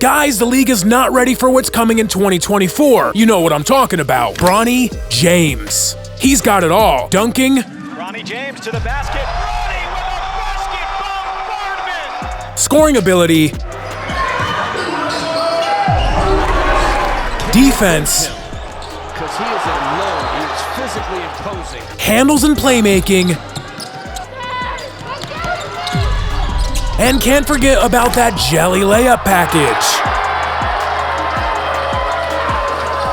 Guys, the league is not ready for what's coming in 2024. You know what I'm talking about. Bronny James. He's got it all. Dunking. Bronny James to the basket. Bronny with a basket bombardment. Scoring ability. Defense. Because he is alone. He is physically imposing. Handles and playmaking. And can't forget about that jelly layup package.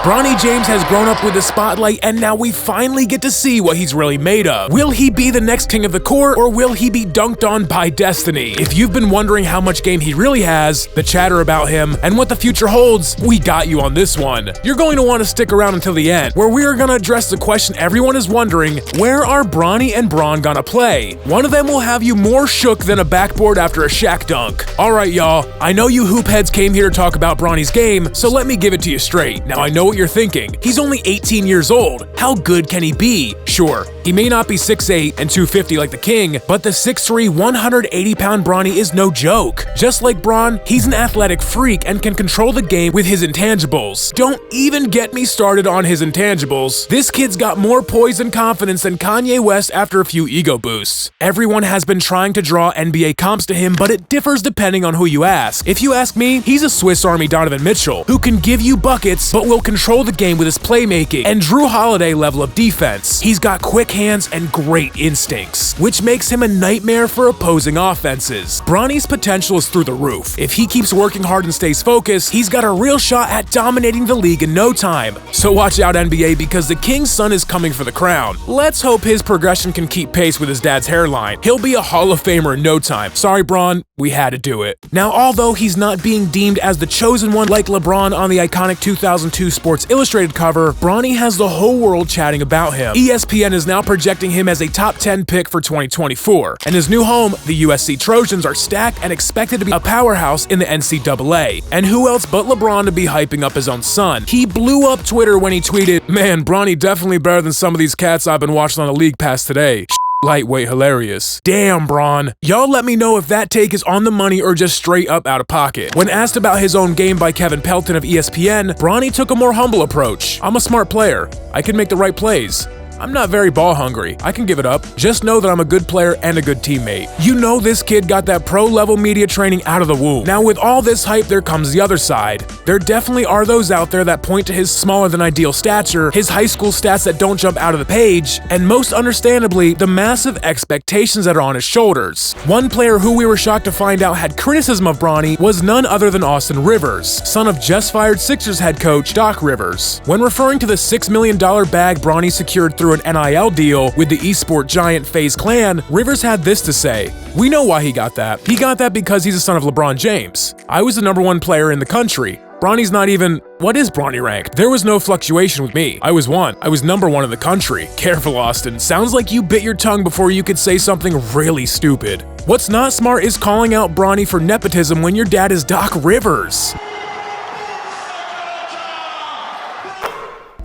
Bronny James has grown up with the spotlight, and now we finally get to see what he's really made of. Will he be the next king of the court, or will he be dunked on by destiny? If you've been wondering how much game he really has, the chatter about him, and what the future holds, we got you on this one. You're going to want to stick around until the end, where we are going to address the question everyone is wondering: where are Bronny and Bron gonna play? One of them will have you more shook than a backboard after a Shaq dunk. Alright y'all, I know you hoop heads came here to talk about Bronny's game, so let me give it to you straight. Now I know what you're thinking. He's only 18 years old. How good can he be? Sure, he may not be 6'8 and 250 like the king, but the 6'3, 180-pound Bronny is no joke. Just like Bron, he's an athletic freak and can control the game with his intangibles. Don't even get me started on his intangibles. This kid's got more poise and confidence than Kanye West after a few ego boosts. Everyone has been trying to draw NBA comps to him, but it differs depending on who you ask. If you ask me, he's a Swiss Army Donovan Mitchell, who can give you buckets but will control the game with his playmaking and Drew Holiday level of defense. He's got quick hands and great instincts, which makes him a nightmare for opposing offenses. Bronny's potential is through the roof. If he keeps working hard and stays focused, he's got a real shot at dominating the league in no time. So watch out, NBA, because the king's son is coming for the crown. Let's hope his progression can keep pace with his dad's hairline. He'll be a Hall of Famer in no time. Sorry, Bron, we had to do it. Now, although he's not being deemed as the chosen one like LeBron on the iconic 2002 Sports Illustrated cover, Bronny has the whole world chatting about him. ESPN is now projecting him as a top 10 pick for 2024. And his new home, the USC Trojans, are stacked and expected to be a powerhouse in the NCAA. And who else but LeBron to be hyping up his own son? He blew up Twitter when he tweeted, "Man, Bronny definitely better than some of these cats I've been watching on the League Pass today. Lightweight hilarious." Damn, Bron. Y'all let me know if that take is on the money or just straight up out of pocket. When asked about his own game by Kevin Pelton of ESPN, Bronny took a more humble approach. "I'm a smart player. I can make the right plays. I'm not very ball hungry. I can give it up. Just know that I'm a good player and a good teammate." You know this kid got that pro-level media training out of the womb. Now with all this hype, there comes the other side. There definitely are those out there that point to his smaller than ideal stature, his high school stats that don't jump out of the page, and most understandably, the massive expectations that are on his shoulders. One player who we were shocked to find out had criticism of Bronny was none other than Austin Rivers, son of just-fired Sixers head coach Doc Rivers. When referring to the $6 million bag Bronny secured through an NIL deal with the esport giant FaZe Clan, Rivers had this to say: "We know why he got that. He got that because he's a son of LeBron James. I was the #1 player in the country. Bronny's not even... What is Bronny ranked? There was no fluctuation with me. I was #1 in the country." Careful, Austin. Sounds like you bit your tongue before you could say something really stupid. What's not smart is calling out Bronny for nepotism when your dad is Doc Rivers.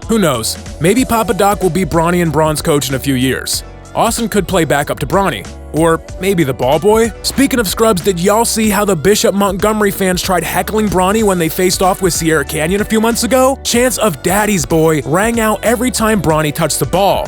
Who knows? Maybe Papa Doc will be Bronny and Bron's coach in a few years. Austin could play backup to Bronny. Or maybe the ball boy? Speaking of scrubs, did y'all see how the Bishop Montgomery fans tried heckling Bronny when they faced off with Sierra Canyon a few months ago? Chants of Daddy's Boy rang out every time Bronny touched the ball.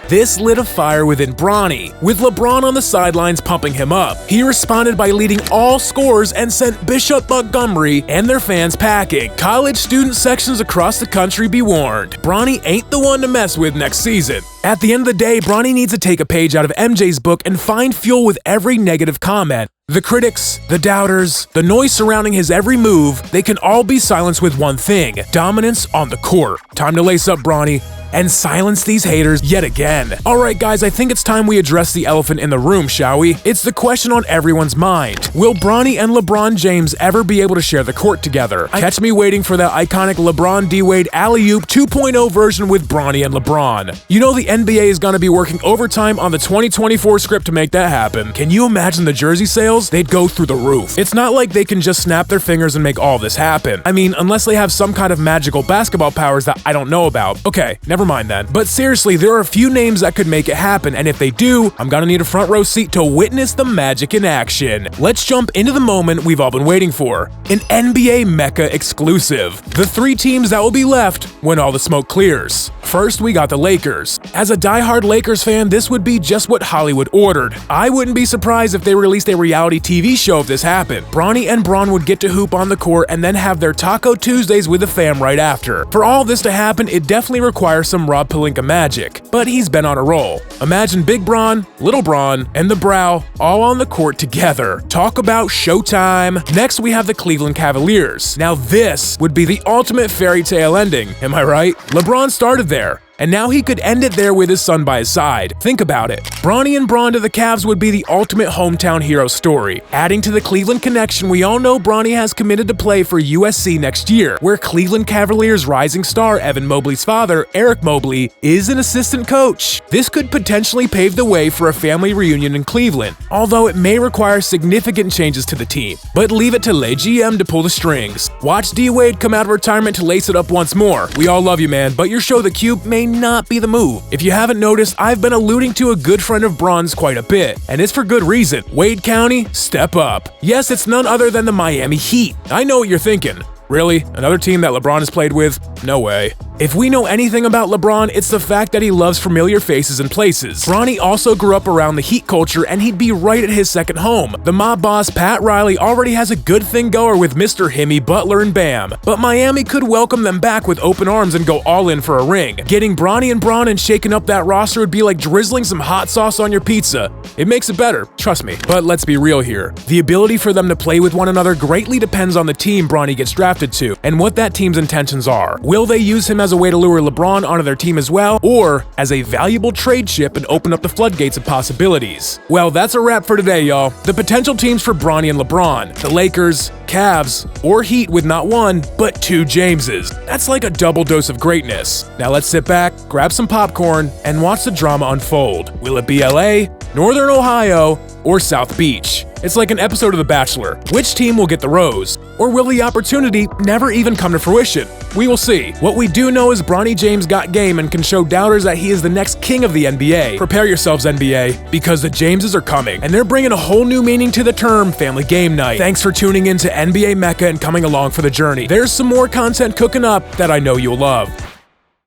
This lit a fire within Bronny, with LeBron on the sidelines pumping him up. He responded by leading all scorers and sent Bishop Montgomery and their fans packing. College student sections across the country be warned. Bronny ain't the one to mess with next season. At the end of the day, Bronny needs to take a page out of MJ's book and find fuel with every negative comment. The critics, the doubters, the noise surrounding his every move, they can all be silenced with one thing: dominance on the court. Time to lace up, Bronny, and silence these haters yet again. Alright guys, I think it's time we address the elephant in the room, shall we? It's the question on everyone's mind. Will Bronny and LeBron James ever be able to share the court together? Catch me waiting for that iconic LeBron D-Wade alley-oop 2.0 version with Bronny and LeBron. You know the NBA is gonna be working overtime on the 2024 script to make that happen. Can you imagine the jersey sales? They'd go through the roof. It's not like they can just snap their fingers and make all this happen. I mean, unless they have some kind of magical basketball powers that I don't know about. Okay, never mind then. But seriously, there are a few names that could make it happen, and if they do, I'm gonna need a front row seat to witness the magic in action. Let's jump into the moment we've all been waiting for. An NBA Mecca exclusive. The 3 teams that will be left when all the smoke clears. First, we got the Lakers. As a diehard Lakers fan, this would be just what Hollywood ordered. I wouldn't be surprised if they released a reality TV show if this happened. Bronny and Bron would get to hoop on the court and then have their Taco Tuesdays with the fam right after. For all this to happen, it definitely requires some Rob Pelinka magic, but he's been on a roll. Imagine Big Bron, Little Bron, and the Brow all on the court together. Talk about showtime. Next, we have the Cleveland Cavaliers. Now this would be the ultimate fairy tale ending, am I right? LeBron started there, and now he could end it there with his son by his side. Think about it. Bronny and Bron to the Cavs would be the ultimate hometown hero story. Adding to the Cleveland connection, we all know Bronny has committed to play for USC next year, where Cleveland Cavaliers rising star Evan Mobley's father, Eric Mobley, is an assistant coach. This could potentially pave the way for a family reunion in Cleveland, although it may require significant changes to the team. But leave it to Le GM to pull the strings. Watch D-Wade come out of retirement to lace it up once more. We all love you, man, but your show The Cube may not be the move. If you haven't noticed, I've been alluding to a good friend of Bron's quite a bit, and it's for good reason. Wade County, step up. Yes, it's none other than the Miami Heat. I know what you're thinking. Really? Another team that LeBron has played with? No way. If we know anything about LeBron, it's the fact that he loves familiar faces and places. Bronny also grew up around the Heat culture, and he'd be right at his second home. The mob boss Pat Riley already has a good thing going with Mr. Himmy, Butler, and Bam, but Miami could welcome them back with open arms and go all in for a ring. Getting Bronny and Bron and shaking up that roster would be like drizzling some hot sauce on your pizza. It makes it better, trust me. But let's be real here. The ability for them to play with one another greatly depends on the team Bronny gets drafted to and what that team's intentions are. Will they use him as a way to lure LeBron onto their team as well, or as a valuable trade chip and open up the floodgates of possibilities? Well, that's a wrap for today, y'all. The potential teams for Bronny and LeBron: the Lakers, Cavs, or Heat with not one, but 2 Jameses. That's like a double dose of greatness. Now let's sit back, grab some popcorn, and watch the drama unfold. Will it be LA, Northern Ohio, or South Beach? It's like an episode of The Bachelor. Which team will get the rose? Or will the opportunity never even come to fruition? We will see. What we do know is Bronny James got game and can show doubters that he is the next king of the NBA. Prepare yourselves, NBA, because the Jameses are coming, and they're bringing a whole new meaning to the term family game night. Thanks for tuning in to NBA Mecca and coming along for the journey. There's some more content cooking up that I know you'll love.